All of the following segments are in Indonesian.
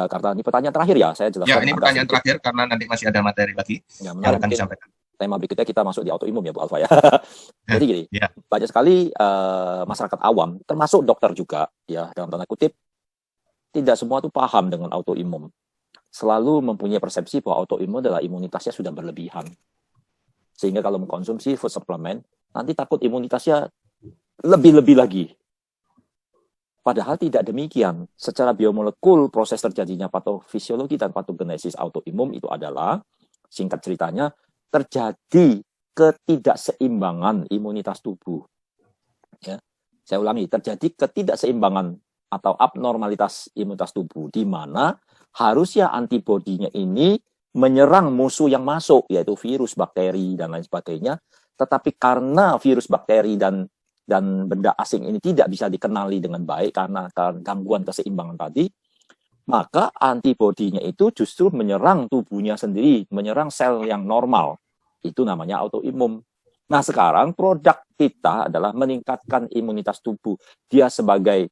karena ini pertanyaan terakhir ya, saya Ya, jelaskan ini agak pertanyaan sedikit. terakhir karena nanti masih ada materi lagi Ya, yang menarik. akan Mungkin disampaikan. tema berikutnya kita masuk di autoimun ya Bu Alfa ya. Eh, Jadi gini, ya, banyak sekali masyarakat awam, termasuk dokter juga, ya dalam tanda kutip, tidak semua itu paham dengan autoimun. Selalu mempunyai persepsi bahwa autoimun adalah imunitasnya sudah berlebihan. Sehingga kalau mengkonsumsi food supplement, nanti takut imunitasnya lebih-lebih lagi. Padahal tidak demikian. Secara biomolekul, proses terjadinya patofisiologi dan patogenesis autoimun itu adalah, singkat ceritanya, terjadi ketidakseimbangan imunitas tubuh. Ya. Saya ulangi, terjadi ketidakseimbangan atau abnormalitas imunitas tubuh, di mana harusnya antibodinya ini menyerang musuh yang masuk, yaitu virus, bakteri, dan lain sebagainya. Tetapi karena virus, bakteri, dan benda asing ini tidak bisa dikenali dengan baik karena gangguan keseimbangan tadi, maka antibodinya itu justru menyerang tubuhnya sendiri, menyerang sel yang normal. Itu namanya autoimun. Nah, sekarang produk kita adalah meningkatkan imunitas tubuh. Dia sebagai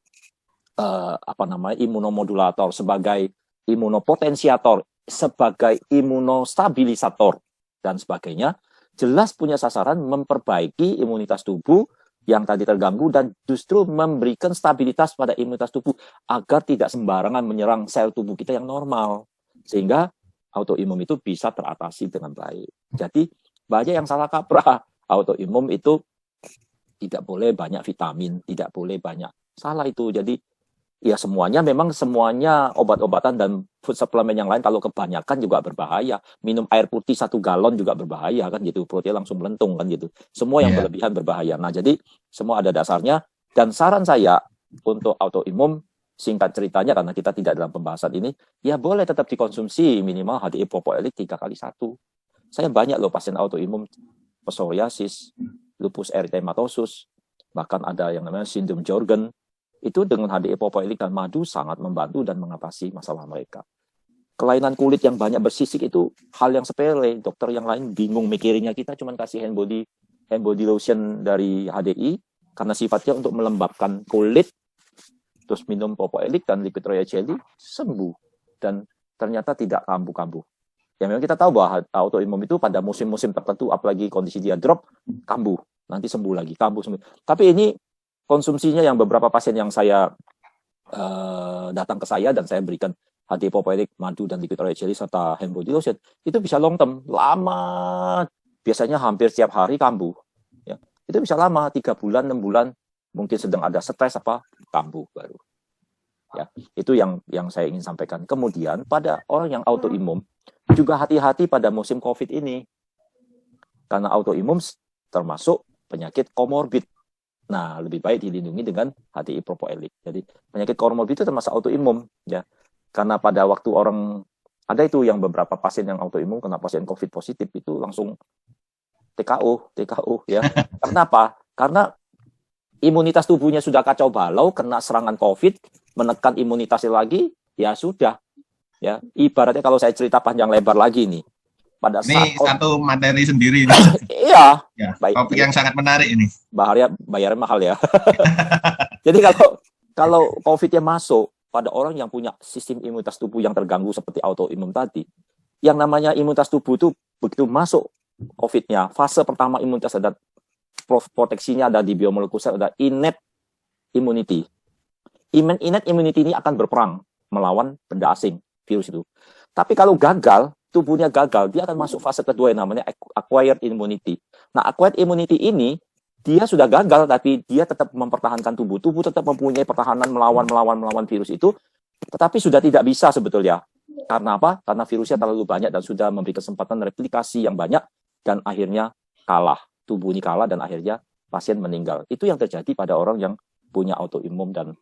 imunomodulator, sebagai imunopotensiator, sebagai imunostabilisator, dan sebagainya. Jelas punya sasaran memperbaiki imunitas tubuh yang tadi terganggu dan justru memberikan stabilitas pada imunitas tubuh agar tidak sembarangan menyerang sel tubuh kita yang normal. Sehingga autoimun itu bisa teratasi dengan baik. Jadi banyak yang salah kaprah. Autoimun itu tidak boleh banyak vitamin, tidak boleh banyak. Salah itu. Jadi ya semuanya obat-obatan dan food supplement yang lain kalau kebanyakan juga berbahaya. Minum air putih 1 galon juga berbahaya kan gitu, perutnya langsung melentung kan gitu. Semua yang ya. berlebihan berbahaya. Nah, jadi semua ada dasarnya, dan saran saya untuk autoimun, singkat ceritanya karena kita tidak dalam pembahasan ini, ya boleh tetap dikonsumsi minimal HDI propoelit 3 kali 1. Saya banyak loh pasien autoimun, psoriasis, lupus erythematosus, bahkan ada yang namanya sindrom Jorgen. Itu dengan HDI propoelit dan madu sangat membantu dan mengatasi masalah mereka. Kelainan kulit yang banyak bersisik itu hal yang sepele. Dokter yang lain bingung mikirinnya, kita cuma kasih hand body lotion dari HDI karena sifatnya untuk melembabkan kulit, terus minum propoelit dan liquid royal jelly, sembuh. Dan ternyata tidak kambuh-kambuh. Ya memang kita tahu bahwa autoimun itu pada musim-musim tertentu, apalagi kondisi dia drop, kambuh. Nanti sembuh lagi, kambuh sembuh. Tapi ini konsumsinya yang beberapa pasien yang saya datang ke saya dan saya berikan HDI propoelit, madu dan liquid royal jelly serta hand body lotion, itu bisa long term, lama. Biasanya hampir setiap hari kambuh. Ya. Itu bisa lama, 3 bulan, 6 bulan, mungkin sedang ada stres kambuh baru. Ya, itu yang saya ingin sampaikan. Kemudian pada orang yang autoimun juga hati-hati pada musim COVID ini. Karena autoimun termasuk penyakit komorbid. Nah, lebih baik dilindungi dengan HDI propoelit. Jadi, penyakit komorbid itu termasuk autoimun, ya. Karena pada waktu orang ada itu yang beberapa pasien yang autoimun kena pasien COVID positif itu langsung TKO, ya. Kenapa? Karena imunitas tubuhnya sudah kacau balau, kena serangan COVID, menekan imunitasnya lagi, ya sudah. Ya, ibaratnya kalau saya cerita panjang lebar lagi nih. Pada Ini saat satu materi sendiri ini. iya, Ya, baik, topik yang sangat menarik ini. bayarnya mahal ya. Jadi kalau COVID-nya masuk pada orang yang punya sistem imunitas tubuh yang terganggu seperti autoimun tadi, yang namanya imunitas tubuh itu begitu masuk COVID-nya, fase pertama imunitas ada proteksinya, ada di biomolekul sel, ada innate immunity. Innate immunity ini akan berperang melawan benda asing, virus itu. Tapi kalau gagal, tubuhnya gagal, dia akan masuk fase kedua yang namanya acquired immunity. Nah, acquired immunity ini dia sudah gagal, tapi dia tetap mempertahankan tubuh. Tubuh tetap mempunyai pertahanan melawan virus itu, tetapi sudah tidak bisa sebetulnya. Karena apa? Karena virusnya terlalu banyak dan sudah memberi kesempatan replikasi yang banyak, dan akhirnya kalah. Tubuh ini kalah dan akhirnya pasien meninggal. Itu yang terjadi pada orang yang punya autoimun dan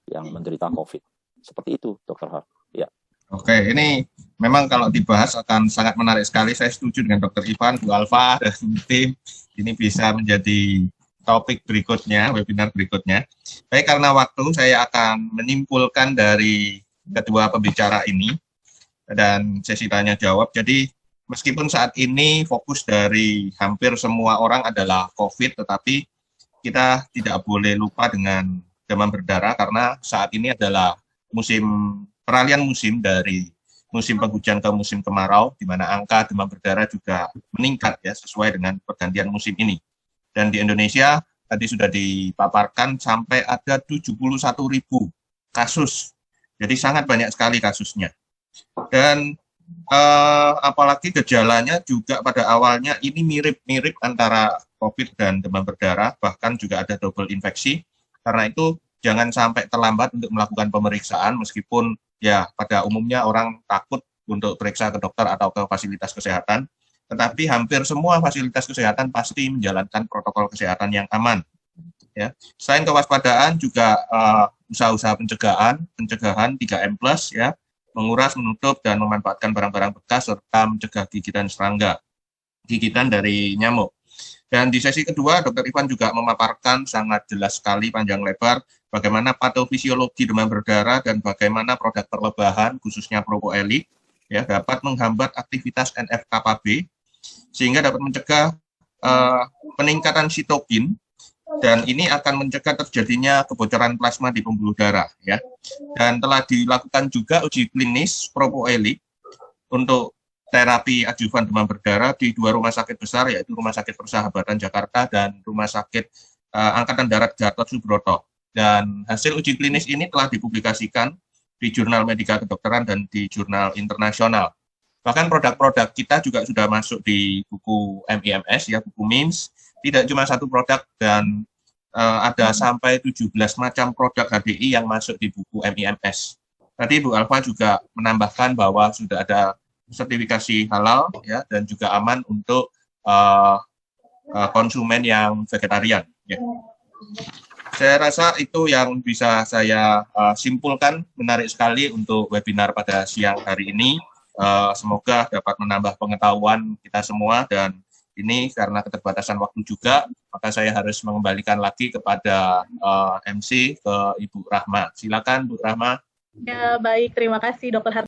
yang menderita COVID. Seperti itu, Dr. Har. Ya. Oke, ini memang kalau dibahas akan sangat menarik sekali. Saya setuju dengan Dr. Ivan, Bu Alfa, dan tim. Ini bisa menjadi topik berikutnya, webinar berikutnya. Baik, karena waktu, saya akan menyimpulkan dari kedua pembicara ini dan sesi tanya jawab. Jadi, meskipun saat ini fokus dari hampir semua orang adalah COVID, tetapi kita tidak boleh lupa dengan demam berdarah karena saat ini adalah musim peralihan musim dari musim penghujan ke musim kemarau, di mana angka demam berdarah juga meningkat ya sesuai dengan pergantian musim ini. Dan di Indonesia tadi sudah dipaparkan sampai ada 71.000 kasus. Jadi sangat banyak sekali kasusnya. Dan apalagi gejalanya juga pada awalnya ini mirip-mirip antara COVID dan demam berdarah, bahkan juga ada double infeksi. Karena itu jangan sampai terlambat untuk melakukan pemeriksaan, meskipun ya pada umumnya orang takut untuk periksa ke dokter atau ke fasilitas kesehatan, tetapi hampir semua fasilitas kesehatan pasti menjalankan protokol kesehatan yang aman. Ya. Selain kewaspadaan juga usaha-usaha pencegahan 3M+, ya, menguras, menutup, dan memanfaatkan barang-barang bekas serta mencegah gigitan serangga, gigitan dari nyamuk. Dan di sesi kedua, Dr. Ivan juga memaparkan sangat jelas sekali panjang lebar bagaimana patofisiologi demam berdarah dan bagaimana produk perlebahan, khususnya propoelik, ya, dapat menghambat aktivitas NF-kappa B sehingga dapat mencegah peningkatan sitokin, dan ini akan mencegah terjadinya kebocoran plasma di pembuluh darah, ya. Dan telah dilakukan juga uji klinis propoelik untuk terapi adjuvan demam berdarah di 2 rumah sakit besar, yaitu Rumah Sakit Persahabatan Jakarta dan Rumah Sakit Angkatan Darat Gatot Subroto. Dan hasil uji klinis ini telah dipublikasikan di Jurnal Medika Kedokteran dan di jurnal internasional. Bahkan produk-produk kita juga sudah masuk di buku MIMS, ya, buku MIMS. Tidak cuma satu produk, dan ada sampai 17 macam produk HDI yang masuk di buku MIMS. Tadi Bu Alfa juga menambahkan bahwa sudah ada sertifikasi halal, ya, dan juga aman untuk konsumen yang vegetarian, ya. Saya rasa itu yang bisa saya simpulkan. Menarik sekali untuk webinar pada siang hari ini. Semoga dapat menambah pengetahuan kita semua, dan ini karena keterbatasan waktu juga, maka saya harus mengembalikan lagi kepada MC, ke Ibu Rahma. Silakan Bu Rahma. Ya, baik, terima kasih Dr.